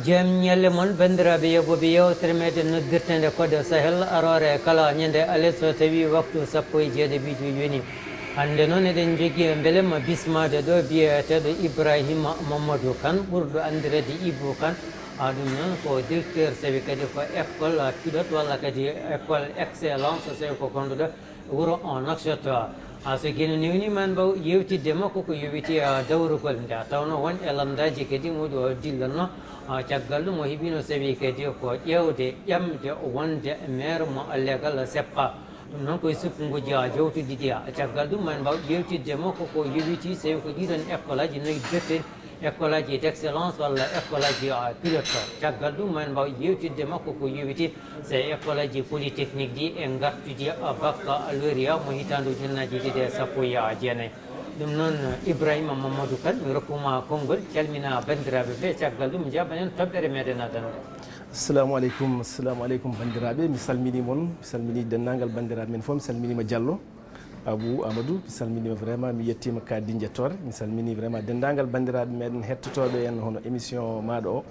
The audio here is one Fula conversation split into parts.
jam ñelle mon bandiraɓe yoɓoɓe yewtere meɗen noddirtede kode sahel arore kala ñande ale so tawi waktu 17 joni hande noon eɗen jogui beelema bismade ɗo biyeteɗo Ibrahima Mamadou Kane ɓurɗo andirede Ibou Kane ɗum noon ko directeur sawi kadi ko école pilote walla kadi école excellence sawi ko konduɗo wuuro en Nouakchott so gueno newniman mbaw yewtidde makko ko yowiti dawrugol nde tawno won e landaji kadi muɗo dillanno caggal ɗum o heeɓino sawi kadi ko ƴewde ƴamde wonde maire mo leegal seppa ɗum noon koye sukkuguji jewtuɗi ɗi caggal ɗum man mbaw yewtidde makko ko yowiti sawi ko ɗiɗon école aji noyi defte école aji d' excellence walla école aji pilote caggal ɗum man mbaw yewtidde makko ko yowiti so école aji polytechnique ɗi e gartuji baccalauréat mo hitande ujunnaji ɗiɗi e sappo e jeenayyi ɗum noon Ibrahima Mamadou Kane mi rokkuma konngol calmina bandiraɓe ɓe caggal ɗum jaɓanen toɓɓere meɗen adande assalamu aleykum bandiraɓe mi salmini moon mi salmini dennagal bandiraɓe men fof mi salminima Diallo Abou Amadou mi salminima vraiment mi yettima kaddi jettore mi salmini vraiment dendagal bandiraɓe meɗen hettotoɓe en hono émission maɗo o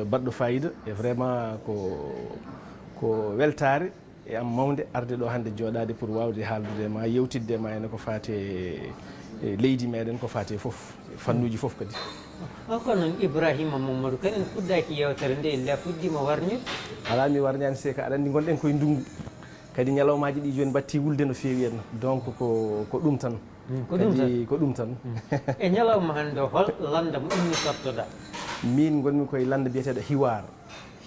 baɗɗo fayida e vraiment ko weltare e am mawde arde ɗo hande joɗade pour wawde haaldude ma yewtidde ma ene ko fate leydi meɗen ko fate foof fannuji foof kadi ko noon Ibrahima Mamadou Kane en fuɗɗaki yewtere nde ille fuɗɗima warñude ala mi warñani seka aɗa andi gonɗen koye ndungu kadi ñalawmaji ɗi joni batti wulde no fewi henna donc ko ɗum tan kadi ko ɗum tan e ñalawma hande hol landa mo inni tottoɗa min gonmi koye landa biyeteɗo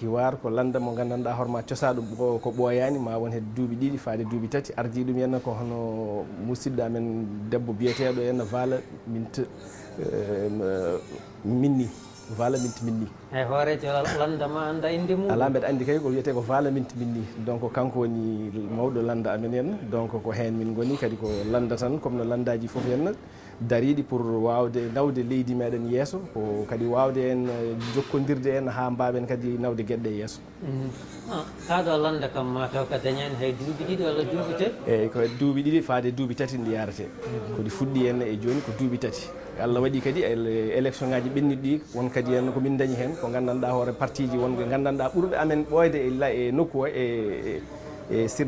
hiwar ko landa mo gandanɗa hoorema cosaɗum ko ɓooyani ma won hedde duuɓi ɗiɗi faade duuɓi tati ardi ɗum henna ko hono musidɗo amen debbo biyeteɗo henna Vala Minte minni Vala Minte minni hay hoorejo landa ma anda inde mum ala mbeɗa andi kay ko wiyete ko Vala Minte minni donc kanko woni mawɗo landa amen henna donc ko hen min goni kadi ko landa tan comme no landaji foof henna dariɗi pour wawde nawde leydi meɗen yesso ko kadi wawde en jokkodirde en ha mbawen kadi nawde gueɗɗe yesso kaɗo landa kam mataw ko dañani hay duuɓi ɗiɗi walla duuɓi tati eyyi ko duuɓi ɗiɗi faade duuɓi tati ndi yarate koɗi fuɗɗi henna e joni ko duuɓi tati Allah waɗi kadi élection ngaji ɓenniɗi ɗi won kadi henna komin dañi hen ko gandanɗa hoore parti ji wonɓe gandanɗa ɓurɓe amen ɓoyde e nokku o e sur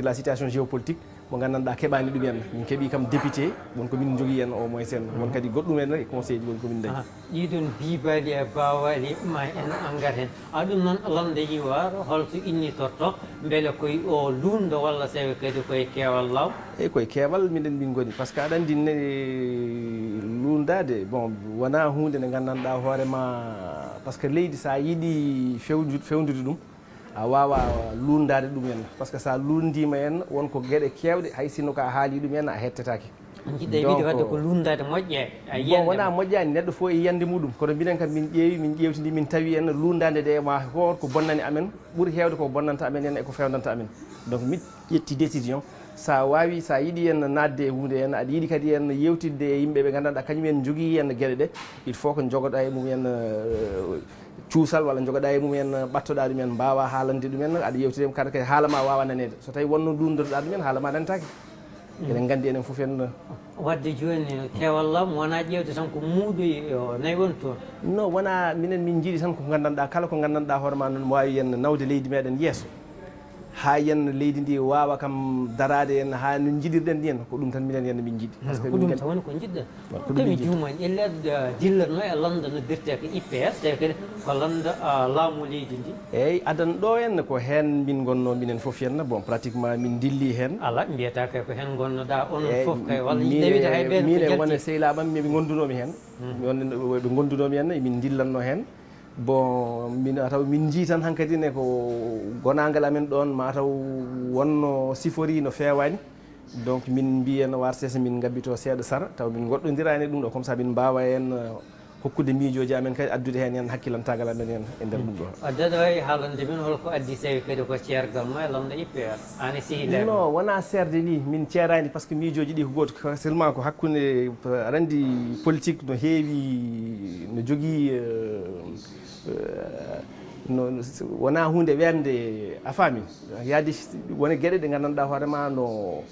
la situation géopolitique mo gandanɗa keɓani ɗum henna min keeɓi kam député wonko min jogui hen au moins en won kadi goɗɗum en e conseil ji woni komin dañi ɗiɗon bibaɗi e bawali ma en engar hen ɗum noon lande yiwar holto innitorto beele koye o lundo walla sawi kadi koye keewal law eyyi koye keewal minen min goni par ce que aɗa andi lundade bon wona hunde nde gandanɗa hoorema par ce que leydi sa yiiɗi fewdude ɗum a wawa lundade ɗum henna par ce que sa lundima henna wonko gueɗe kewɗe hay sinno ko a haali ɗum henna a hettetake jiɗɗa wiide wadde ko lundade moƴƴe bon wona moƴƴani neɗɗo fo e yiyande muɗum kono minen kam min ƴeewi min ƴewtidi min tawi henna lundade nde ma hoor ko bonnani amen ɓuuri hewde ko bonnanta amen henna eko fewdanta amen donc mi ƴetti décision sa wawi sa yiiɗi henna nadde e hunde henna aɗa yiiɗi kadi henna yewtidde e yimɓeɓe gandanɗa kañumen jogui henna gueɗe ɗe il faut que jogoɗa e mum henna cuusal walla jogoɗa e mum henna ɓattoɗa ɗumen mbawa haalande ɗumen aɗa yewtidema kada kadi haalama wawa nanede so tawi wonno lundotoɗa ɗumen haalama nanetake eɗen gandi enen foof henna wadde joni kewallam wona ƴewde tan ko muuɗo nayi won toon non wona minen min jiiɗi tan ko gandanɗa kala ko gandanɗa hoorema noon wawi henna nawde leydi meɗen yesso ha yenna leydi ndi wawa kam darade henna ha no jiɗirɗen ni henna ko ɗum tan minen henna min jiiɗi par ce que ko ɗum tan woni ko jiɗɗen komi juumani elle dillatno e landa no dirte ko IPS tawi kadi ko landa laamu leydi ndi eyyi adana ɗo henna ko hen min gonno minen foof henna bon pratiquement min dilli hen ala mbiyata kay ko hen gonnoɗa onon foof kay walla yiɗawide hay ɓen minen wone sehilaɓam miɓe gondunomi hen ɓe gondunomi henna min dillanno hen bon min taw min jii tan hankkadi ne ko gonagal amen ɗon mataw wonno sifori no fewani donc min mbi hen warsese min gabbito seeɗa sara taw min goɗɗodirani ɗum ɗo comme ça min mbawa hen hokkude miijoji amen kadi addude hen hen hakkillantagal amen hen e nder ɗum ɗo addaɗa wawi haalande min holko addi sawi kadi ko ceergal ma e landa IPS ani sehilani non wona serde ni min ceerani par ce que miijoji ɗi ko goto seulement ko hakkude aɗa andi politique no heewi no jogui wona hunde werde a faami yaadi wona gueɗe ɗe gandanɗa hoorema no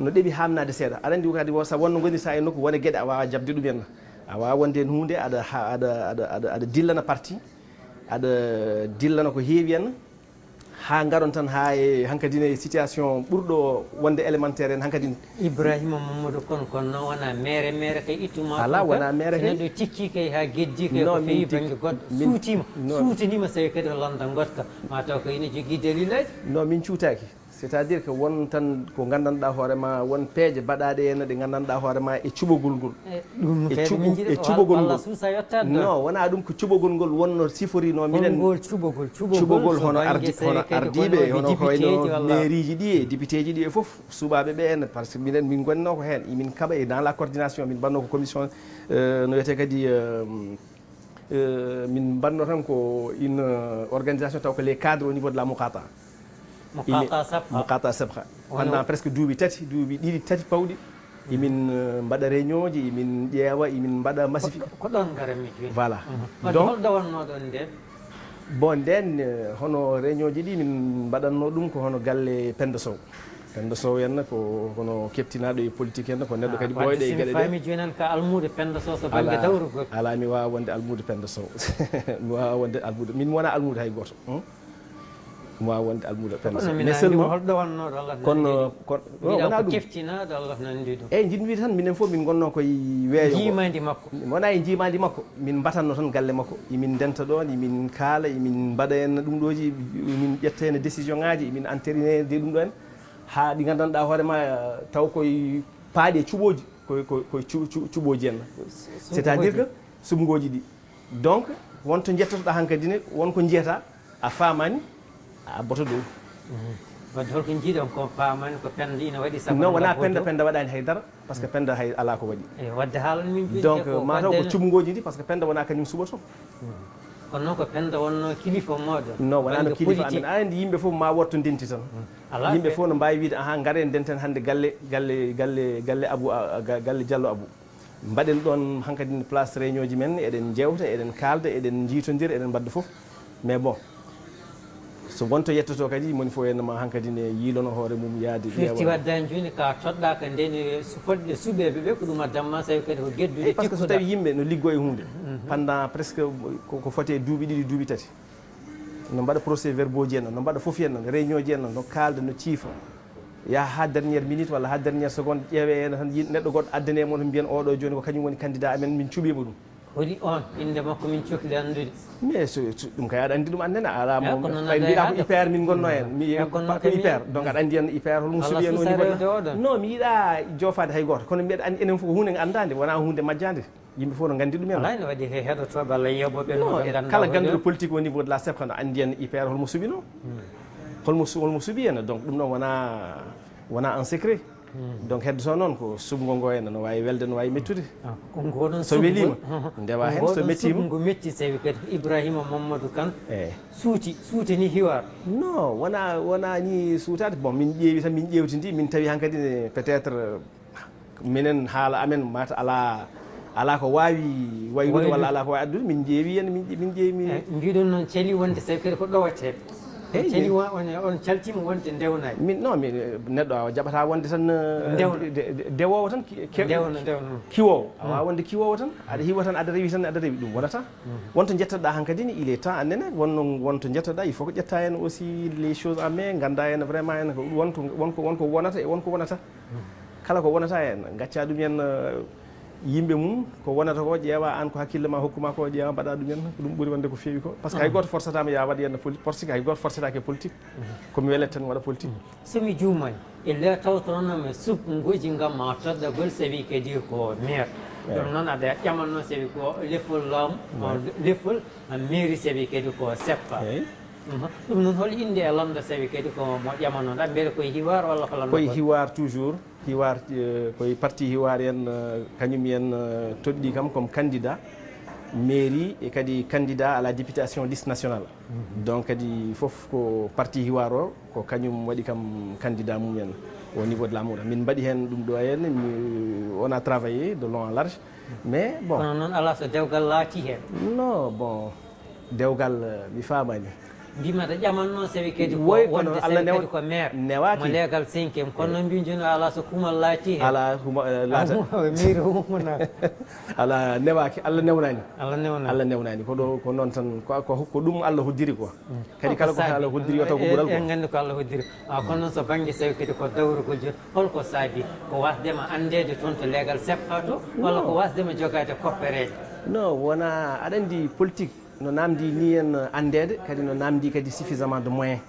ɗeeɓi hamnade seeɗa aɗa andi kadi sa wonno goni sa e nokku wona gueɗe a wawa jabde ɗum henna a wawa wonde hen hunde aɗa dillana parti aɗa dillana ko heewi henna ha garon tan ha e hankkadine situation ɓurɗo wonde élémentaire en hankkadi Ibrahima Mamadou kono wona mere kay ittuma ala wona mere kay neɗɗo tikki kay ha geddi kay ko feewi banggue goɗɗo suutima suutanima so tawi kadi landa gotka ma taw ko ine jogui dalilaji non min cuutaki c'est à dire que won tan ko gandanɗa hoorema won peeje baɗaɗe henna ɗe gandanɗa hoorema e cuɓogol ngol e cuɓogol ngol suusa yettade non wona ɗum ko cuɓogol ngol wonno siforino minen ngol cuɓogol hono ardiɓe hono hoyno mairie ji ɗi e député ji ɗi e foof suuɓaɓe ɓe en par ce que minen min gonno ko hen min kaɓa e dans la coordination min mbanno ko commission no wiyete kadi min mbanno tan ko une organisation taw ko les cadres au niveau de la Mokata Mokata Sabha pendant presque duuɓi ɗiɗi tati pawɗi imin mbaɗa réunion ji imin ƴeewa imin mbaɗa massifi ko ɗon garami joni voilà donc holɗo wonno ɗon nden bon nden hono réunion ji ɗi min mbaɗatno ɗum ko hono galle Penda Sow henna ko hono keptinaɗo e politique henna ko neɗɗo kadi ɓoyɗo e gueɗe ɗe fami joni an ka almude Penda Sow so banggue dawrugol ala mi wawa wonde almude Penda Sow mi wawa wonde almude min wona almude hay goto mi wawa wonde almude Penda Sow mais seulement holɗo wonnoɗo Allah kono wona ɗum keftinaɗo Allah nandi ɗum eyyi jinmi tan minen foof min gonno koye weeyo jimadi makko wona e jimadi makko min mbatanno tan galle makko imin denta ɗon imin kaala imin mbaɗa henna ɗum ɗoji imin ƴetta hen décision ngaji imin entérine de ɗum ɗo en ha ɗi gandanɗa hoorema taw koye paaɗi e cuɓoji koye cuɓoji henna c' est à dire que sumgoji ɗi donc wonto jettotoɗa hankkadine wonko jiyata a famani a abboto dow wadde holko jiiɗon ko pamani ko Penda ina waɗi sago non wona Penda waɗani haydara par ce que Penda hay ala ko waɗi e wadde haalan min joni donc mataw ko cuɓgoji ɗi par ce que Penda wona kañum suɓoto kono noon ko Penda wonno kilifa moɗon non wonano kilifa amen andi yimɓe fof ma wotto denti tan yimɓe fof no mbawi wiide ahan gaare en denten hannde galle Abou galle Diallo Abou mbaɗen ɗon hankkadi place réunion ji men eɗen jewta eɗen kalda eɗen jiitodira eɗen mbadda fof mais bon so wonto yettoto kadi moni fof hennema hankkadi ne yiilono hoore mum yaade firti waddani joni ka toɗɗaka ndeni fodɓe suuɓeɓe ɓe ko ɗum addamma so tawi kadi ko geddude par ce que so tawi yimɓe no liggo e hunde pendant presque ko foti e duuɓi ɗiɗi duuɓi tati no mbaɗa procès verbaux ji henna no mbaɗa foof henna réunion ji henna no kalda no ciifa yaha ha dernière minute walla ha dernière seconde ƴeewe henna tan neɗɗo goɗɗo addanemo tan mbiyen oɗo joni ko kañum woni candidat amen min cuɓima ɗum hoɗi on inde makko min cohli andude mais ɗum kay aɗa andi ɗum annene ala mo mbiɗa ko IPR min gonno hen mi ko IPR donc aɗa andi hen IPR holmo suuɓi hen woni goɗɗo non mi yiiɗa jofade hay goto kono mbiɗa andi enen fof hunde andade wona hunde majjade yimɓe fof no gandi ɗum hen alay no waɗi he heɗotoɓe Allah yeɓoɓe no kala ganduɗo politique au niveau de la SEPCA no andi hen IPR holmo suuɓino holmo suuɓi hen donc ɗum ɗon wona en secret donc heddoto noon ko subgo ngo henna no wawi welde no wawi mettude so welima ndewa hen so mettima ngo metti tawi kadi Ibrahima Mamadou Kane suutani hiwar non wona ni suutade bon min ƴeewi tan min ƴewtidi min tawi hankkadi peut être minen haala amen mata ala ko wawi wayrude walla ala ko wawi addude min ƴeewi hen min ƴeewi mbiɗon noon caali wonde tawi kadi ko ɗowateɓe caali on caltima wonde ndewnaji min non mi neɗɗo a jaɓata wonde tan dewowo tan kiwowo a wawa wonde kiwowo tan aɗa hiwa tan aɗa rewi tan aɗa rewi ɗum wonata wonto jettoɗa hankkadi ni il est temps annene wonto jettoɗa il faut ko ƴetta hen aussi les choses en main ganda hen vraiment hen wonko wonata e wonko wonata kala ko wonata hen gacca ɗum hen yimɓe mum ko wonata ko ƴeewa an ko hakkille ma hokkuma ko ƴeewa mbaɗa ɗum hen ko ɗum ɓuuri wonde ko feewi ko par ce que hay goto forçatama ya waɗa henna politique par ce que hay goto forçatake politique komi welete tan waɗa politique somi juumani ille tawtonomi subgoji gam ma toɗɗagol sawi kadi ko maire ɗum noon aɗa ƴamanno sawi ko lefol laamu lefol mairie sawi kadi ko seppa ɗum noon hol inde e landa sawi kadi ko mo ƴamanoɗa mbeɗa koye hiwar walla ko landa koye hiwar toujours hiwar koye parti hiwar en kañum en toɗɗi kam comme candidat mairie e kadi candidat à la députation liste nationale donc kadi foof ko parti hiwar o ko kañum waɗi kam candidat mumen au niveau de la Moura min mbaɗi hen ɗum ɗo henna on a travaillé de long en large mais bon kono noon ala so dewgal laati hen non bon dewgal mi famani mbima da ƴaman noon sewi kadi ko woy wonde kono Allah kadi ko maire newaki mo leegal 5e kono noon mbinjuno ala so kumal laati hen ala laata maire humuna ala newaki Allah newnani Allah newnani ko ɗo ko noon tan ko ɗum Allah hoddiri quoi kadi kala ko Allah hoddiri wata ko ɓural ko en gandi ko Allah hoddiri kono noon so banggue sewi kadi ko dawrugol joni holko saabi ko wasdema andede toon to leegal seppa to walla ko wasdema jogade koppereje non wona aɗa andi politique no namdi ni en andede kadi no namdi kadi suffisamment de moyen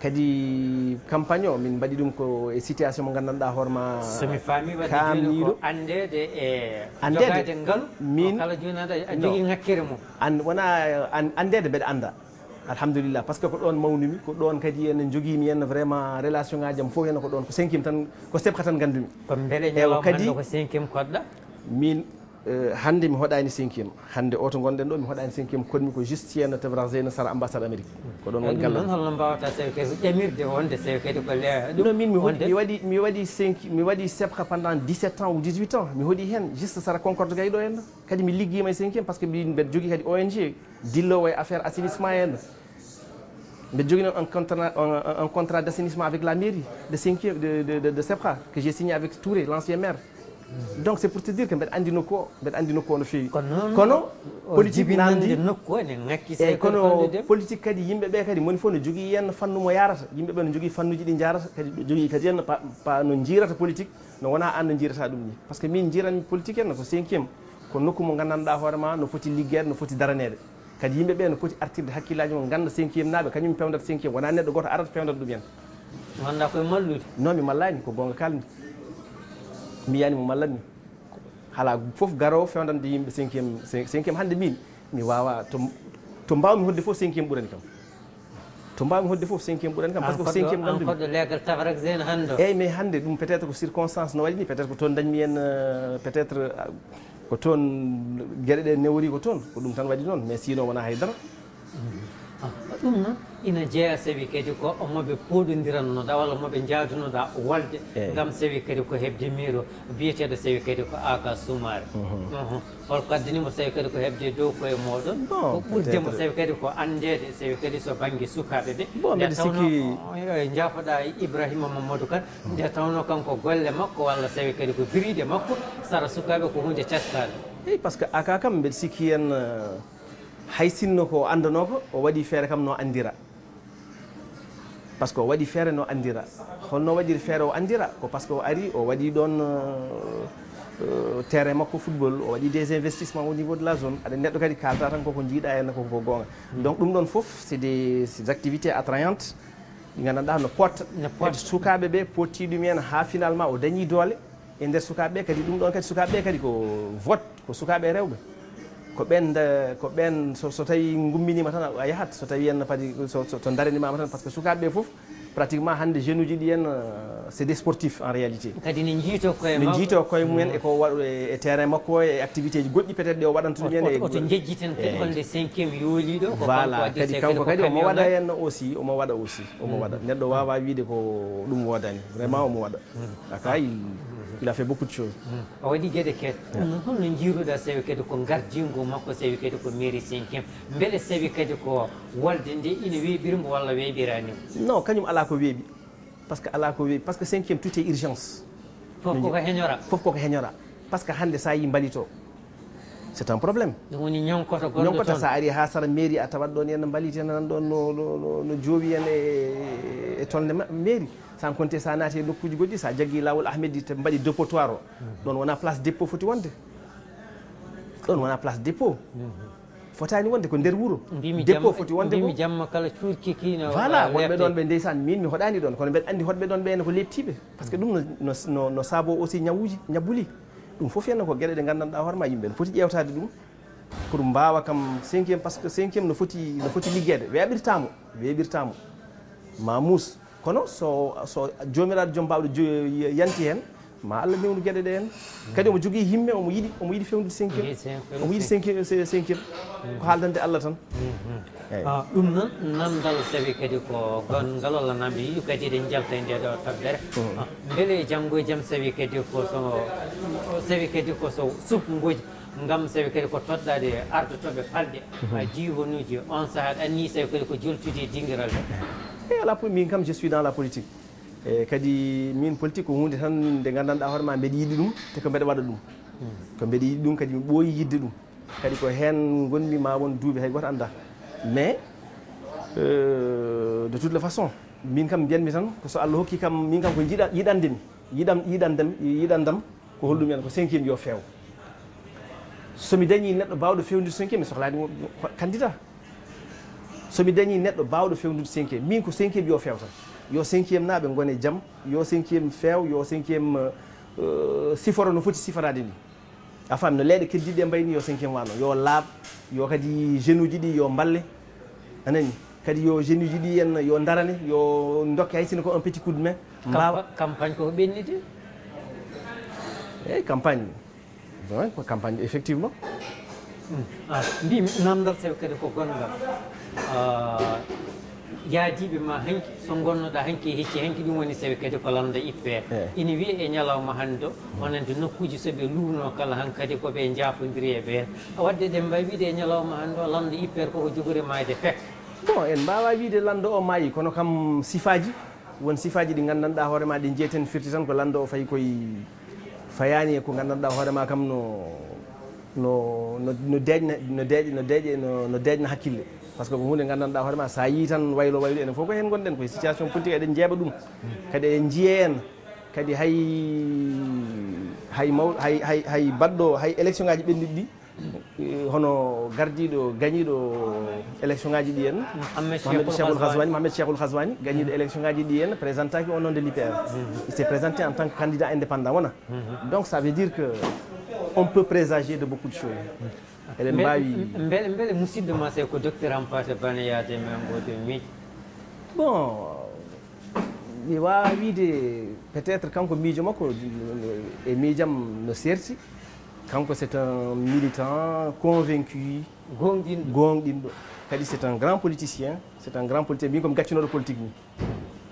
kadi campagne o min mbaɗi ɗum ko e situation mo gandanɗa hoorema somi faami wadde joni ko andede e jogade ngaalu min kala joni aɗa jogui ngakkere mum wona andede mbeɗa anda alhamdulillah par ce que ko ɗon mawnumi ko ɗon kadi en joguimi hen vraiment relation ngaji am fof hen ko ɗon ko 5e tan ko sepka tan gandumi ko beele ñalawma hande ko 5e koɗɗa min hande mi hoɗani 5e hande o to gonɗen ɗo mi hoɗani 5e konmi ko juste ceerno Tebrazene Sara ambassade Amérique ko ɗon woni gallan holno mbawata sewi kadi ƴamirde wonde sewi kadi ko ɗum min mi waɗi sepka pendant 17 ans ou 18 ans mi hoɗi hen juste Sara Concorde gay ɗo henna kadi mi ligguima e 5e par ce que mbeɗa jogui kadi ONG dillowo e affaire assainissement henna mbeɗa jogui noon un contrat d' assainissement avec la mairie de 5e de SEPRA que j'ai signé avec Touré l'ancien maire donc c'est pour te dire que mbeɗa andi nokku o no fewi kono politique namdi nokku ne ngakki e kono politique kadi yimɓeɓe kadi moni fof no jogui yenno fannu mo yarata yimɓeɓe no jogui fannuji ɗi jarata kadi ɗo jogui kadi henno pa no jirata politique no wona an no jirata ɗum ni par ce que min jiranmi politique henno ko 5e ko nokku mo gandanɗa hoorema no foti ligguede no foti daranede kadi yimɓeɓe no poti artirde hakkillaji mo ganda 5e naaɓe kañum pewdata 5e wona neɗɗo goto arata pewdata ɗum hen wanda koye mallude non mi mallani ko gonga kalmi mi yiyani mo mallatmi haala foof garowo fewdande yimɓe 5e hande min mi wawa to mbawmi hodde foof 5e ɓurani kam to mbawmi hodde foof 5e ɓurani kam par ce que ko 5e gandumi koɗɗo leegal tabarak zene hande eyyi mais hande ɗum peut être ko circonstance no waɗi ni peut être ko toon dañmi hen peut être ko toon gueɗe ɗe newori ko toon ko ɗum tan waɗi noon mais sinon wona haydara ɗum noon ina jeeya sewi kadi ko moɓe poɗodirannoɗa walla moɓe jaadunoɗa wolde gam sewi kadi ko hebde miro biyeteɗo sewi kadi ko aka sumare holko addanimo sewi kadi ko hebde dow koye moɗon ko ɓurdemo sewi kadi ko andede sewi kadi so banggue sukaɓe ɓe nde tawno jaafoɗa Ibrahima Mamadou Kane nde tawno kanko golle makko walla sewi kadi ko biriɗe makko sara sukaɓe ko hunde teskaɗe eyyi par ce que aka kam mbeɗa sikki hen hay sinno ko andanoko o waɗi feere kam no andira par ce que o waɗi feere no andira holno waɗiri feere o andira ko par ce que o ari o waɗi ɗon terrain makko football o waɗi des investissements au niveau de la zone aɗa neɗɗo kadi kalta tan koko jiiɗa henna koko gonga donc ɗum ɗon foof c'est des activités attrayantes ɗi gandanɗa no potta kadi sukaɓe ɓe potti ɗum hen ha finalement o dañi doole e nder sukaɓe ɓe kadi ɗum ɗon kadi sukaɓe ɓe kadi ko vote ko sukaɓe rewɓe ko ɓen so tawi gumminima tan a yahat so tawi henna padi so daranimama tan par ce que sukaɓe ɓe foof pratiquement hande jeunes uji ɗi hen c'est des sportifs en réalité kadi ne jiito koye mumen eko waɗa e terrain makko e activité ji goɗɗi peut être ɗe o waɗanta ɗum hen oto jejjiten kadi holde 5e yooliɗo voilà kadi kanko kadi omo waɗa henna aussi omo waɗa neɗɗo wawa wiide ko ɗum wodani vraiment omo waɗa aka il a fait beaucoup de choses o waɗi gueɗe keet ɗum noon holno jiiruɗa sewi kadi ko gardingo makko sewi kadi ko mairie 5e beele sewi kadi ko wolde nde ina weeɓirmo walla weeɓiranimo non kañum ala ko weeɓi par ce que ala ko weeɓi par ce que 5e tout est urgence fof koko heñora par ce que hande sa yi mbalito c'est un problème ɗum woni ñonkoto gonɗo ñonkoto sa ari ha sara mairie a tawat ɗon henna mbalite nan ɗon no joowi hen e tolde mairie sans compter sa naati e nokkuji goɗɗi sa jaggui lawol Ahmedi te mbaɗi dépotoir o ɗon wona place dépôt foti wonde ɗon wona place dépôt fotani wonde ko nder wuuro dépôt foti wonde mbimi jamma kala cuurkikino voilà wonɓe ɗon ɓe ndeysan min mi hoɗani ɗon kono mbeɗa andi hoɗɓe ɗon ɓene ko leptiɓe par ce que ɗum no saabo aussi ñabbuli ɗum foof henna ko gueɗe ɗe gandanɗa hoorema yimɓe ne foti ƴewtade ɗum pour mbawa kam 5e par ce que 5e no foti ligguede weeɓirtamo ma muus kono so jomiraɗo joom mbawɗo yanti hen ma Allah newnu gueɗe ɗe hen kadi omo jogui himme omo yiiɗi fewnude 5e omo yiiɗi 5e ko haaldande Allah tan ɗum noon namdal sewi kadi ko gongal walla namde yiɗi kadi eɗen jalta e nde ɗo toɓɓere beele janggo e jaam sewi kadi ko so sukngoji ngam sawi kadi ko toɗɗade ardotoɓe falɗe ha jiihonuji on saaha anni sawi kadi ko joltude dinguiral he ala min kam je suis dans la politique e kadi min politique ko hunde tan nde gandanɗa hoore ma mbeɗa yiɗi ɗum te ko mbeɗa waɗa ɗum ko mbeɗa yiɗi ɗum kadi mi ɓooyi yidde ɗum kadi ko hen gonmi ma won duuɓi hay goto anda mais de toute façon min kam mbiyanmi tan ko so Allah hokki kam min kam ko yiɗandemi yiɗandam ko holɗum en ko 5e yo feew somi dañi neɗɗo bawɗo fewnude 5e mi sohlani candidat somi dañi neɗɗo bawɗo fewnude 5e min ko 5e yo feew tan yo 5e naaɓe gone jaam yo 5e feew yo 5e siforo no foti siforade ni a faami no leyɗe keddiɗe mbayni yo 5e wano yo laaɓ yo kadi jeune uji ɗi yo balle anani kadi yo jeune uji ɗi en yo darane yo dokke hay sino ko un petit coup de main mbawa campagne koko ɓennide eyyi campagne bon ko campagne effectivement mbimi namdal sawi kadi ko gongal yaadiɓe ma hanki so gonnoɗa hanki e hecci hanki ɗum woni sawi kadi ko landa ippe ina wiiya e ñalawma hande o wonande nokkuji soɓe luuno kala hankkadi koɓe jaafodiri e ɓeen wadde ɗen mbawi wiide e ñalawma hande o landa ippere koko jogori mayde pek bon en mbawa wiide landa o maayi kono kam sifaji won sifaji ɗi gandanɗa hoorema ɗi jeeten firti tan ko landa o fayi koye fayani e ko gandanɗa hoorema kam no deeƴna hakkille par ce que ko hunde gandanɗa hoorema sa yi tan waylo waylo ene fof ko hen gonɗen koye situation politique eɗen jeeɓa ɗum kadi eɗen jiiye en kadi hay baɗɗo hay élection ngaji ɓennuɗi ɗi hono gardiɗo gañiɗo élection ngaji ɗi en Mohamed Cheikhoul Ghazouani gañiɗo élection ngaji ɗi en présentaki au nom de l'IPR il s'est présenté en tant que candidat indépendant wona donc ça veut dire que on peut présager de beaucoup de choses eɗen mbawi beele musidɗo ma sew ko docteur Hampâté Bane yaade men mboɗo miijo bon mi wawa wiide peut être kanko miijo makko e miijam no serti kanko c'est un militant convaincu gonɗinɗo kadi c'est un grand politicien c'est un grand politicien min komi gaccinoɗo politique ni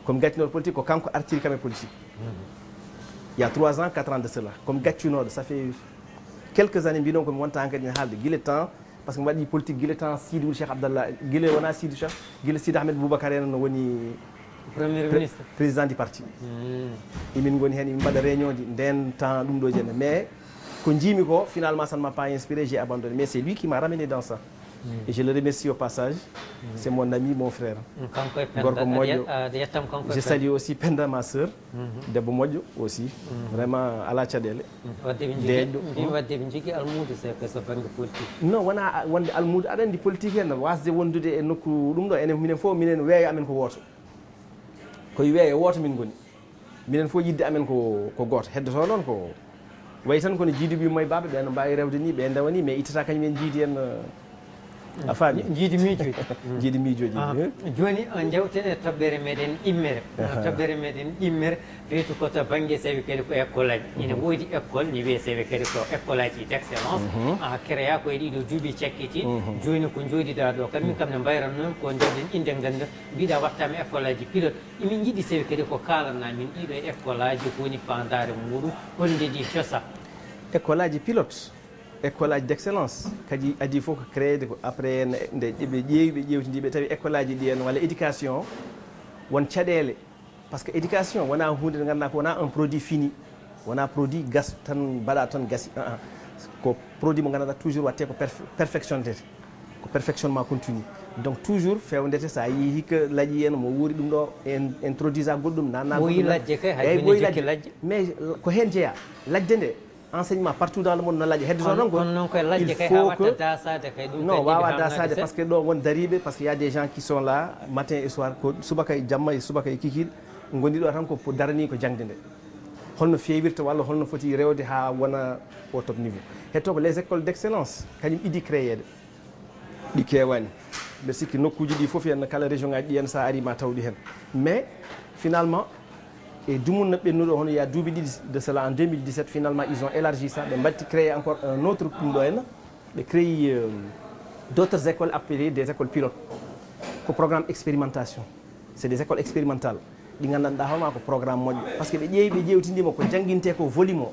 komi gaccinoɗo politique ko kanko artiri kam e politique il y a 3 ans 4 ans de cela komi gaccinoɗo ça fait quelques années mbiɗon komi wonta hankadi ne haalde guila temps par ce que mi waɗi politique guila temps Sidou Cheikh Abdallah guila wona Sidou Cheikh guila Sidi Ahmed Boubacar en no woni premier ministre président du parti emin goni hen emin mbaɗa réunion ji nden temps ɗum ɗo jenne mais ko jiimi ko finalement ça ne m'a pas inspiré j'ai abandonné mais c'est lui qui m'a ramené dans ça et je le remercie au passage c'est mon ami mon frère gorko moƴƴo je salue aussi Penda ma sœur debbo moƴƴo aussi vraiment ala caɗele deƴɗo wadde ɓe jogui almudo so banggue politique non wona wonde almudo aɗa andi politique hen wasde wondude e nokku ɗum ɗo enen minen fof minen weeyo amen ko woto koye weeyo woto min goni minen fof yidde amen ko goto heddoto noon ko way tan kono jiiduɓe moye baɓe ɓe no mbawi rewde ni ɓe ndewani mais ittata kañumen jiidi en a faami jiidi miijoji jiidi miijoji joni jewten e toɓɓere meɗen immere toɓɓere meɗen immere weetu koto banggue sawi kadi ko école aji ina woodi école ni wiye sawi kadi ko école aji d' excellence créa koye ɗiɗo duuɓi cakkiti joni ko jooɗiɗa ɗo kam min kam ne mbayran noon ko ndewɗen inde ganda mbiɗa wattama école aji pilote emin jiiɗi sawi kadi ko kalanna min ɗiɗo école aji ko woni fandare muɗum holde ɗi cosa école aji pilote école aji d' excellence kadi adi fof ko créede ko après nde ɓe ƴeewi ɓe ƴewtidiɓe tawi école aji ɗi en walla éducation won caɗele par ce que éducation wona hunde nde ganduɗa ko wona un produit fini wona produit gas tan mbaɗa tan gasi ko produit mo ganduɗa toujours watte ko perfectionnete ko perfectionnement continu donc toujours fewndete sa yi hikka laaƴi en mo wuuri ɗum ɗo introduisa goɗɗum nannaɓoyi lajje kay hayboyi lajje mais ko hen jeeya lajde nde enseignement partout dans le monde no laaƴa heddoto noon il faut que non wawa dasade par ce que ɗo won dariɓe par ce que y a des gens qui sont là matin et soir ko subaka e jamma e subaka e kikiɗe goni ɗo tan ko darani ko jangde nde holno fewirta walla holno foti rewde ha wona au top niveau hetto ko les écoles d' excellence kañum iɗi créede ɗi kewani mbeɗa sikki nokkuji ɗi foof henna kala région ngaji ɗi hen sa ari ma tawɗi hen mais finalement et dumunno ɓennuɗo hono ya duuɓi ɗiɗi de cela en 2017 finalement ils ont élargi ça ɓe mbatti créé encore un autre ɗum ɗo henna ɓe créi d' autres écoles appelées des écoles pilotes ko programme expérimentation c'est des écoles expérimentales ɗi gandanɗa hoorema ko programme moƴƴo par ce que ɓe ƴeewi ɓe ƴewtidima ko jangguinte ko volume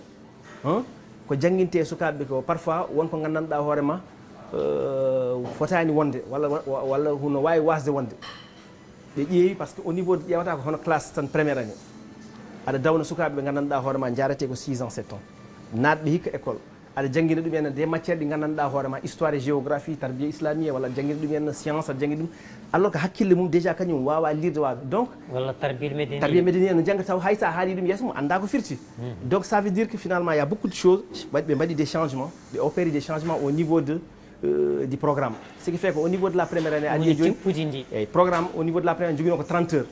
o ko jannginte sukaaɓe ko parfois wonko nganndanɗaa hoore ma fotaani wonde walla no waawi waasde wonde ɓe ƴeewi par ce que au niveau ƴeewata ko hono classe tan premiére année aɗa dawna sukaaɓe ɓe nganndanɗaa hoore ma jarate ko 6 ans 7 ans naatɓe hikka école aɗa janngina ɗum en des matiére ɗi nganndanɗaa hoore ma histoire et géographie tarbiya islamia walla janngina ɗum en science aɗa janngina ɗum alors que hakkille mum déjà kañum wawa lirde waɓe donc walla tarbiya médénie no jangga taw hay sa haali ɗum yeeso mum annda ko firti donc ça veut dire que finalement il y a beaucoup de choses ɓe mbaɗi des changements ɓe opéri des changements au niveau du programme ce qui fait que au niveau de la première année aɗi joni eyyi programme au niveau de la première année joguino ko 30 heures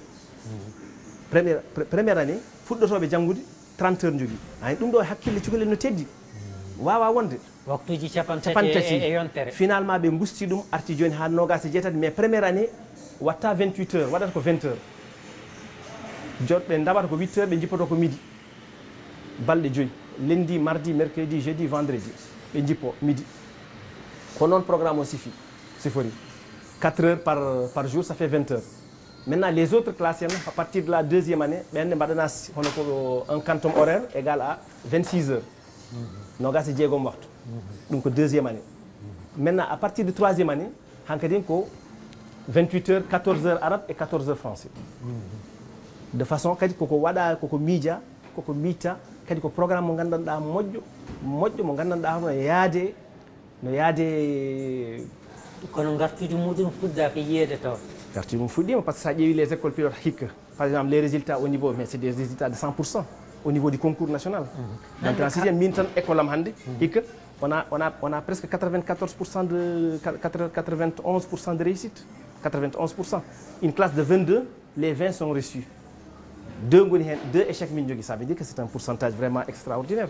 première année fuɗɗotoɓe janngude 30 heures jogui ani ɗum ɗo hakkille cukalel no teddi wawa wonde waktuji capantati e yontere finalement ɓe gusti ɗum arti joni ha nogas e jeetati mais première année watta 28 heures waɗata ko 20 heures joɗɓe daɓata ko 8 heures ɓe jippoto ko midi balɗe joyyi lundi mardi mercredi jeudi vendredi ɓe jippo midi ko noon programme o sifori 4 heures par jour ça fait 20 heures maintenant les autres classes en à partir de la deuxième année ɓenne mbaɗana hono ko un quantum horaire égal à 26 heures nogas e jeegom waktu ɗum ko deuxième année maintenant à partir de troisième année hankadin ko 28 heures 14 heures arabe et 14 heures français de façon kadi koko waɗa koko miija koko mitta kadi ko programme mo nganndanɗa moƴƴo mo nganndanɗa no yaade kono gartude muɗum fuɗɗaka yiyede taw gartude mum fuɗɗima par ce que sa ƴeewi les écoles pilotes hikka par exemple les résultats au niveau mais c'est des résultats de 100% au niveau du concours national donc en sixième min tan école am hannde hikka on a presque 94% de 91% de réussite 91%. Une classe de 22 les 20 sont reçus 2 échecs min jogui ça veut dire que c'est un pourcentage vraiment extraordinaire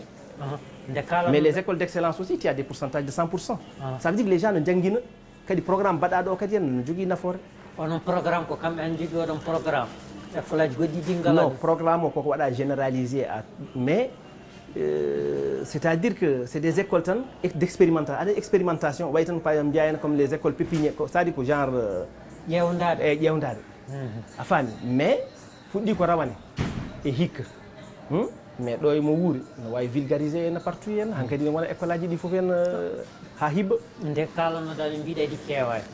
mais les écoles d'excellence aussi il y a des pourcentages de 100%. Ça veut dire que les gens ne janguina kadi programme baɗaɗo o kadi en no jogui nafoore onon programme ko kamɓe en jogui oɗon programme école aji goɗɗi ɗi non programme o koko waɗa généralisé mais c'est-à-dire que c'est des écoles tan d'expérimentation aɗa expérimentation way tan par exemple mbiya comme les écoles pépinière ça dit ko genre ƴewdade eyyi ƴewdade a faami mais fuɗɗi ko rawane e hikka mais ɗo emo wuuri no wawi vulgarisé en partout en hankkadi ne wona école aji ɗi foof en ha hibba nde kalanoɗa ɗe mbiɗa ɗi keewani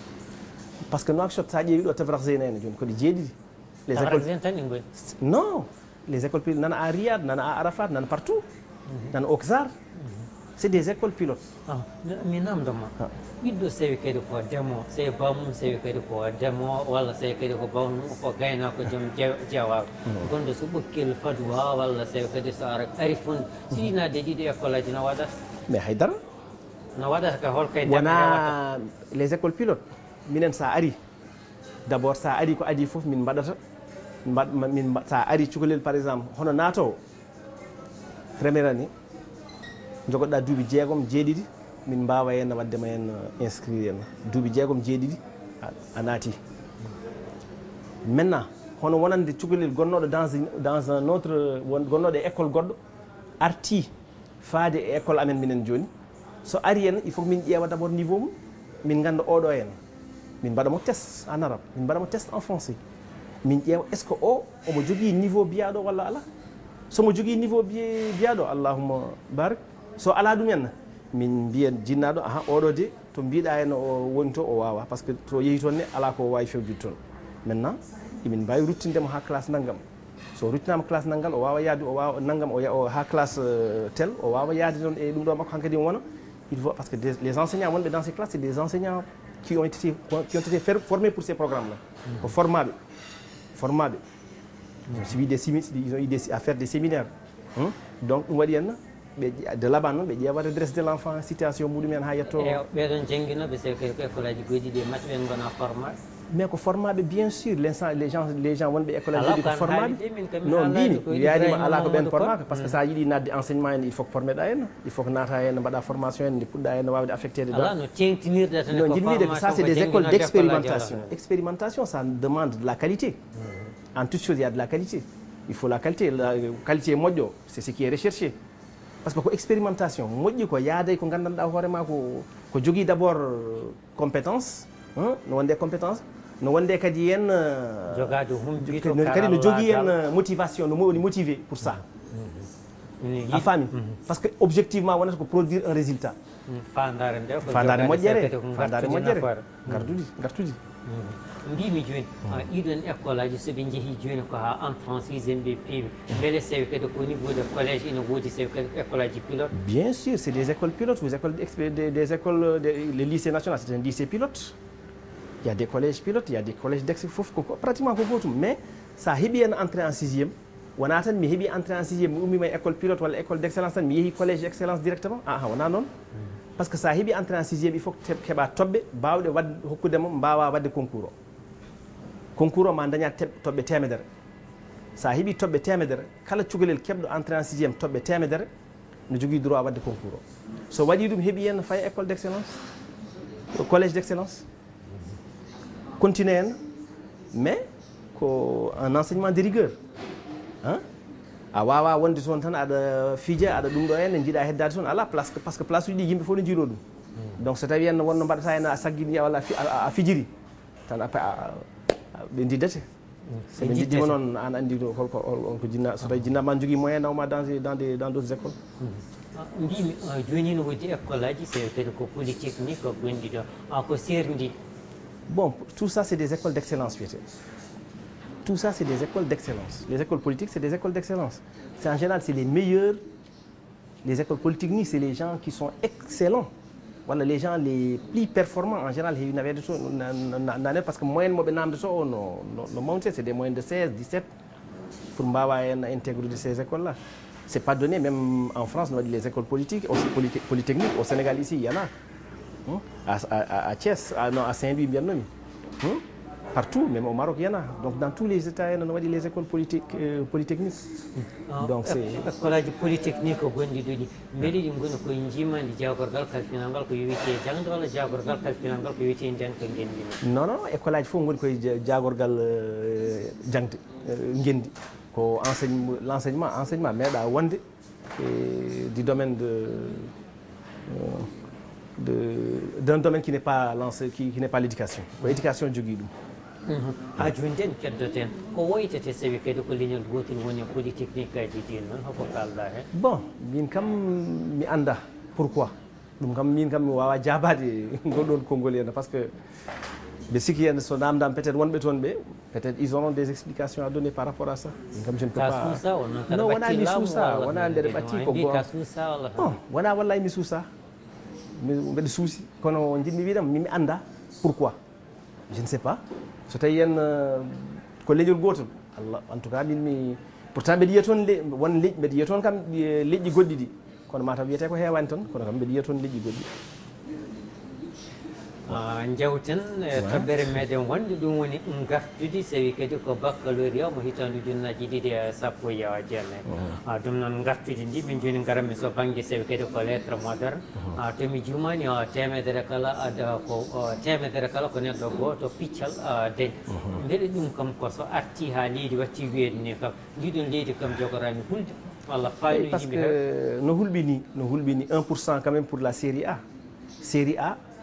par ce que Nouakchott sa ƴeewi ɗo Tafrak Zeyna ene joni koɗe jeeɗiɗi les écoles tan ɗi goni non les écoles pilotes nana à Riyad nana à Arafat nana partout nana au Czar c'est des écoles pilotes mi namdoma ɓiɗɗo sewi kadi ko demo sewi bamum sewi kadi ko demo walla sewi kadi ko bawmum ko gaynako joom jeewaɗo gonɗo so ɓokkil fadowa walla sewi kadi so ari funde so ɗinade ɗiɗi école aji no waɗata mais haydara no waɗata ka holkay wona les écoles pilotes minen sa ari d' abord sa ari ko adi foof min mbaɗata min sa ari cukalel par exemple hono natowo premiére année jogoɗɗa duuɓi jeegom jeeɗiɗi min mbawa henna waddema hen inscrire henna duuɓi jeegom jeeɗiɗi a naati maintenant hono wonande cukalel gonnoɗo dans un autre gonnoɗo e école goɗɗo arti faade e école amen minen joni so ari henna il faut que min ƴeewa d' abord niveau mum min ganda oɗo henna min mbaɗamo test en arabe min mbaɗamo test en français min ƴeewa est ce que omo jogui niveau biyaɗo walla ala somo jogui niveau biyaɗo allahumma barak so ala ɗum henna min mbiya jinnaɗo aha oɗo de to mbiɗa henna o woni to o wawa par ce que to yeehi toon ne ala ko wawi fewjude toon maintenant emin mbawi ruttindemo ha classe naggam so ruttinama classe naggal o wawa yaade o wawa naggam ha classe tel o wawa yaade noon e ɗum ɗo makko hankkadi wona il faut parce que les enseignants wonɓe dans ces classes c'est des enseignants qui ont été formés pour ces programmes-là. Au formaɓe. Ils ont suivi ils ont eu à faire des séminaires. Donc ɗum waɗi henna de là-bas noon ɓe ƴeewa redresse de l' enfant situation muɗumen ha yetto ɓeɗon jangguinoɓe so ko école aji goɗɗi ɗi macce ɓen gona formaɓe mais ko formaɓe bien sûr les gens wonɓe école aji goɗɗi ko formaɓe non mbimi wiyanima ala ko ɓen formaka par ce que sa yiiɗi nadde enseignement en il faut que formeɗa henna il faut que naata henna mbaɗa formation en nde puɗɗa henna wawde affecté de no tengtinirɗe tan non jinmiɗe que ça c'est des écoles d' expérimentation ça demande de la qualité en toute chose il y a de la qualité il faut la qualité moƴƴo c'est ce qui est recherché par ce que ko expérimentation moƴƴi ko yaade ko gandanɗa hoorema ko jogui d' abord compétence no wonde compétence no wonde kadi hen jogade kadi no jogui hen motivation no woni motivé pour ça a faami par ce que objectivement wonata ko produire un résultat fandare moƴƴere gartuji mbimi joni ɗiɗon école aji soɓe jeehi joni ko ha entrant sixiéme ɓe peewi beele sewi kadi au niveau de collège ina woodi sewi kadi école aji pilote bien sûr c'est des écoles pilotes des écoles les lycées national c'est un lycée pilote il y a des collèges pilotes il y a des collèges d'excellence fof pratiquement ko gotum mais sa heeɓi en entrée en sixiéme wona tan mi heeɓi entrée en sixiéme mi ummima école pilote walla école d'excellence tan mi yeehi collège d'excellence directement wona noon par ce que sa heeɓi entrée en sixiéme il faut keɓa toɓɓe bawɗe wadde hokkudema mbawa wadde concours concours o ma daña toɓɓe temedere sa heeɓi toɓɓe temedere kala cukalel keɓɗo entrée en sixiéme toɓɓe temedere ne jogui droit wadde concours o so waɗi ɗum heeɓi hen faya école d'excellence collège d'excellence continue hen mais ko un enseignement de rigueur a wawa wonde toon tan aɗa fiija aɗa ɗum ɗo henne jiiɗa heddade toon ala place par ce que place uji ɗi yimɓe fof ne jiiɗo ɗum donc so tawi henno wonno mbaɗata hen a saggini walla a fijiri tan ɓe diddete soɓe jiɗɗima noon an andi holko jinna so tawi jinnama jogui moyen nawma dans d'autres écoles mbimi joni no woodi école aji so kadi ko polytechnique ko gonɗi ɗo ko serndi bon tout ça c'est des écoles d'excellence wiyete tout ça c'est des écoles d'excellence les écoles politiques c'est des écoles d'excellence c'est en général c'est les meilleurs les écoles polytechniques c'est les gens qui sont excellents voilà les gens les plus performants en général heewi nawede to nane par ce que moyenne moɓe namde to o no mawte c'est des moyennes de 16 17 pour mbawa hen intégrer ces écoles là c'est pas donné même en France no waɗi les écoles politiques aussi polytechniques au Sénégal ici il y en a à Thiès non à Saint-Louis mbiyatnomi partout même au Maroc il y en a donc dans tous les états on a les écoles polytechniques donc c'est école aji polytechnique ko gonɗi ɗo ɗi beele ɗi goni koye jimande jagorgal kalfinalgal ko yowite jangde walla jagorgal kalfinalgal ko yowite nden ko gendimi non école aji fof goni koye jagorgal jangde gendi ko l'enseignement meeɗa wonde du domaine d'un domaine qui n'est pas l'éducation ko éducation jogui ɗum ha joni nden keddoten ko woytete sawi kadi ko leñol gotel woni polytechnique aji ɗi noon hoko kalɗa hen bon min kam mi anda pourquoi ɗum kam min kam mi wawa jabade goɗɗon konngol henna par ce que ɓe sikki henna so namdam peut être wonɓe toon ɓe peut être ils auront des explications à donner par rapport à ça min kam je ne peux pas non wona mi suusa wona ndeɗe ɓatti ko bon wona wallay mi suusa mbeɗa suusi kono jinmi wiɗam mimi anda pourquoi je ne sais pas so tawi hen ko leñol gotol Allah en tout cas min mi pourtant mbeɗa yiya toon won leƴƴi mbeɗa yiya toon kam leƴƴi goɗɗi ɗi kono mataw wiyete ko hewani toon kono kam mbeɗa yiya toon leƴƴi goɗɗi jawten toɓɓere meɗen wonde ɗum woni gartude sawi kadi ko baccalauréat mo hitande ujunnaji ɗiɗi e sappo e jeenayyi ɗum noon gartude ndi min joni garanmi so banggue sawi kadi ko lettre moderne tomi jumani temedere kala ada ko temedere kala ko neɗɗo goto piccal dañ beele ɗum kam ko so arti ha leydi watti wiyede ni kam ndiɗon leydi kam jogorani hulde walla fayno parce que no hulɓini 1% quand même pour la série A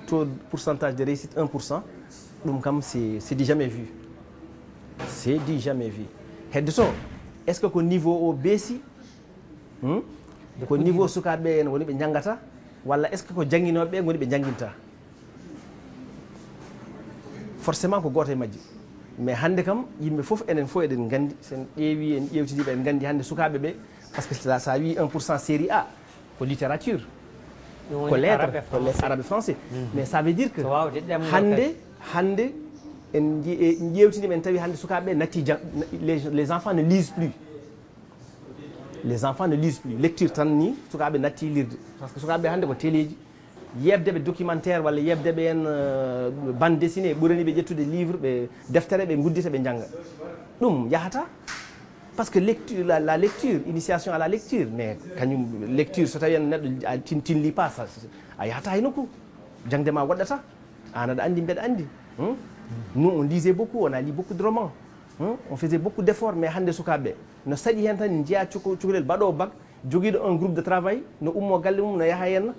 taux de pourcentage de réussite 1%, donc comme c'est du jamais vu. C'est du jamais vu. Est-ce que au niveau au BC, au niveau sukabe on be njangata, wala est-ce que ko janginobe ngoni be janginta? Forcément ko goto e majji. Mais hande kam yimbe fof enen fo eden gandi sen ƴeewi en ƴewtidi be gandi hande sukabe be parce que ça wi 1% série A ko littérature. Ko lettre arabe français mais ça veut dire que hande en ƴewtini men tawi hande sukaɓe natti les enfants ne lisent plus lecture tan ni sukaɓe natti lirde par ce que sukaɓe hande ko téléji yebdeɓe documentaire walla yebdeɓe en bande dessinée ɓurani ɓe ƴettude livre ɓe deftere ɓe guddita ɓe jangga ɗum yahata parce que lecture, la lecture, initiation à la lecture, mais quand une lecture, so tawi tin li pas ça, a yahata hay nokku jangde ma waɗata an aɗa andi mbeɗa andi nous on lisait beaucoup, on a lu beaucoup de romans on faisait beaucoup d'efforts mais hande sukaɓe no saɗi hen tan jeeya cukalel baɗo bac joguiɗo un groupe de travail no ummo galle mum no yaha hen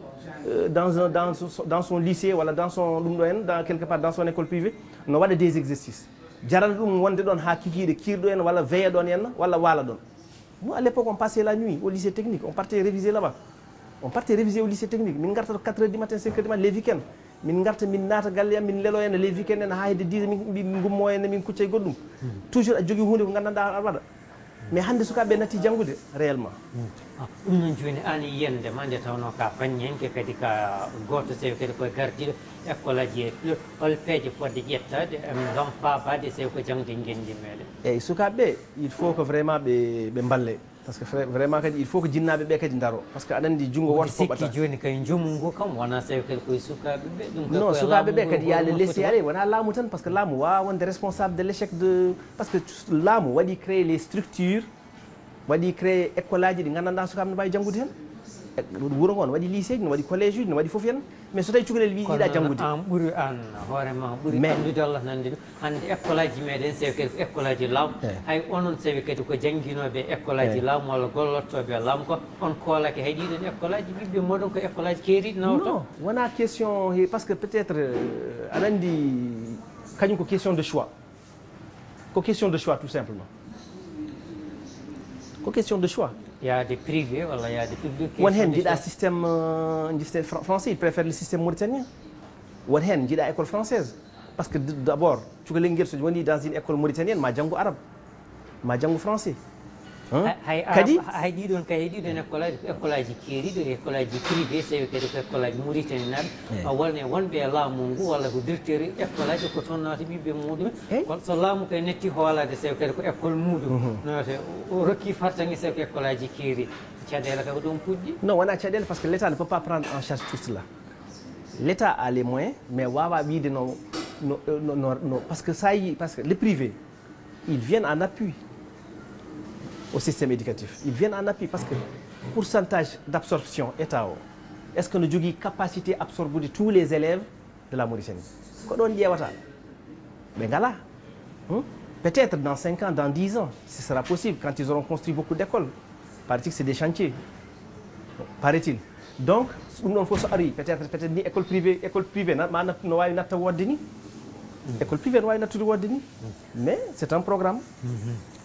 dans son lycée walla dans son ɗum ɗo hen dans quelque part dans son école privée no waɗa des exercices jarana ɗum wonde ɗon ha kikiɗe kirɗo en walla weeya ɗon henna walla waala ɗon Nous, à l'époque, on passait la nuit au lycée technique. On partait réviser là-bas. On partait réviser au lycée technique. Min garta 4 h du matin, 5 h du matin, les week-ends. Min garta min nata galle am min lelo en les week-ends en hayde 10 min gummo en min kuccay goddum. Toujours a jogi hunde ko gandanda alwada. Mais hande sukaɓe natti janngude réellement. ɗum noon jooni an yiyande ma nde tawno ka faññenke kadi ka goto sewi kadi koye gardiɗo école aji e hol peeje fodde ƴettade gam faabade sewi ko jangde gendi meɗen eyyi sukaɓeɓe il faut que vraiment ɓe balle par ce que vraiment kadi il faut que jinnaɓe ɓe kadi daro par ce que aɗa andi junngo woto sikki joni kay joomum ngu kam wona sewi kadi koye sukaɓeɓe ɗum non sukaɓeɓe kadi ya le laisser aller wona laamu tan par ce que laamu wawa wonde responsable de l' échec de par ce que laamu waɗi créer les structures waɗi créé école aji ɗi gandanɗa sukaɓe no mbawi janggude hen wuuro ngo no waɗi lycée ji no waɗi collége uji no waɗi foof hen mais so tawi cukalel wi yiiɗa janggude an ɓuuri an hoorema ɓuuri andude Allah nande ɗum hande école aji meɗen sewi kadi ko école aji laamu hay onon sewi kadi ko jangguinoɓe école aji laamu walla gollottoɓe laamu ko on koolake hay ɗiɗon école aji ɓiɓɓe moɗon ko école aji keeriɗi nawto non wona question par ce que peut être aɗa andi kañum ko question de choix ko question de choix tout simplement ko question de choix. Il y a des privés, voilà, il y a des publics. Won hen jiɗa système français, il préfère le système mauritanien. Won hen jiɗa école française. Parce que d'abord, cukalel ngel so woni dans une école mauritanienne ma janggo arabe, ma janggo français. kadi hay ɗiɗon kay ɗiɗon école aji keeriɗo école aji privé sewi kadi ko école aji mauritanie naɓe a wolne wonɓe e laamu ngu walla ko directeur école aji ko toon nawata ɓiɓɓe muɗumen kono so laamu koye netti hoolade sewi kadi ko école muɗum nawate o rokki fartangi sewi ko école aji keeri caɗele kay ko ɗum puɗɗi non wona caɗele par ce que l' état ne peut pas prendre en charge tout cela l' état a les moyens mais wawa wiide no parce que ça yi parce que les privés ils viennent en appui au système éducatif. Ils viennent en appui parce que pourcentage d'absorption état o est ce que no jogui capacité absorbude tous les élèves de la Mauritanie ko ɗon ƴewata ɓe ngala peut être dans 5 ans dans 10 ans ce sera possible quand ils auront construit beaucoup d'écoles paraît-il que c'est des chantiers paraît-il donc ɗum ɗon fof so ari peut être ni école privée no wawi natta wodde ni école privée no wawi nattude wodde ni mais c'est un programme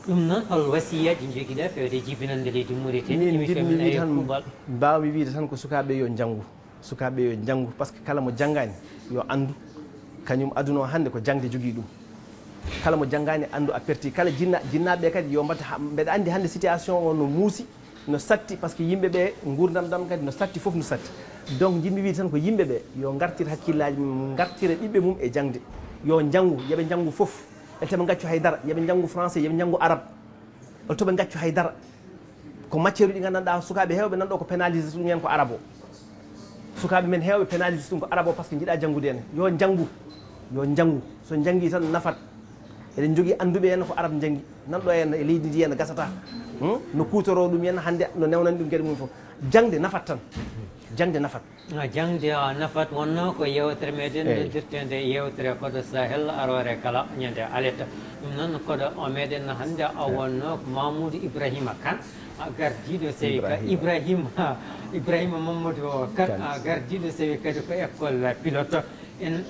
ɗum noon hol wasiyaji joguiɗa fewde jibinande leydi Mauritanie émission men ayi kuuɓal mbawmi wiide tan ko sukaɓe yo janggu sukaɓe yo janggu par ce que kala mo janggani yo andu kañum aduna o hande ko jangde jogui ɗum kala mo janggani andu a perti kala jinnaɓe kadi yo mbatta mbeɗa andi hande situation o no muusi no satti par ce que yimɓeɓe gurdam ɗam kadi no satti foof no satti donc jinmi wiide tan ko yimɓeɓe yo gartir hakkillaji mum gartira ɓiɓɓe mum e jangde yo janggu yooɓe janggu foof eltoɓe gaccu haydara yooɓe janggu français yooɓe janggu arabe eltoɓe gaccu haydara ko matiére uji gandanɗa sukaɓe hewɓe nanɗo ko pénalise ɗum hen ko arabe o sukaɓe men hewɓe pénalise ɗum ko arabe o par ce que jiiɗa janggude hen yo janggu so janggi tan nafat eɗen jogui anduɓe hen ko arabe janggi nanɗo hen e leydi ndi hen gasata no kutoro ɗum hen hande no newnani ɗum gueɗe mum foof jangde nafat tan jangde nafat jangde nafat wonno ko yewtere meɗen noddirtede yewtere koɗo Sahel arore kala ñande aletta ɗum noon koɗo o meɗen hande a wonno ko Mamoudou Ibrahima Kane gardiɗo sewi ka Ibrahima Mamadou Kane gardiɗo sewi kadi ko école pilote en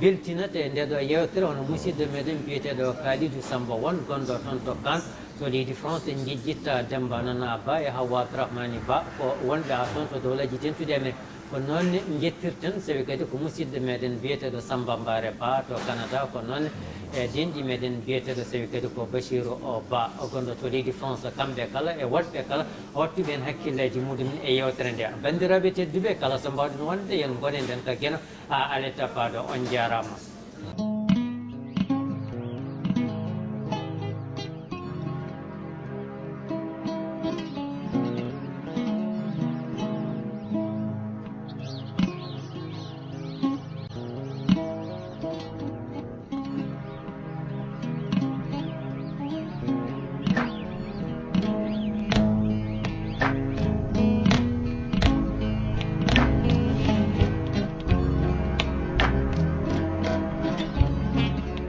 beltinat e nde ɗo yewtere hono musidɗo meɗen biyeteɗo Kalidou Samba won gonɗo toon to Kane to leydi France en jejjitta Demba Nana Ba e Hawa Abdourahmani Ba ko wonɓe ha toon to dowlaji tentude amen ko noon jettirten sewi kadi ko musidɗo meɗen biyeteɗo Samba Mbare Ba to Canada ko noon e denɗi meɗen biyeteɗo sewi kadi ko Bachirou Ba gonɗo to leydi France kamɓe kala e woɗɓe kala wattuɓe hen hakkillaji muɗumen e yewtere nde bandiraɓe tedduɓe kala so mbawɗen wonde yen gonen nden ka gueno ha aletta paɗo on jarama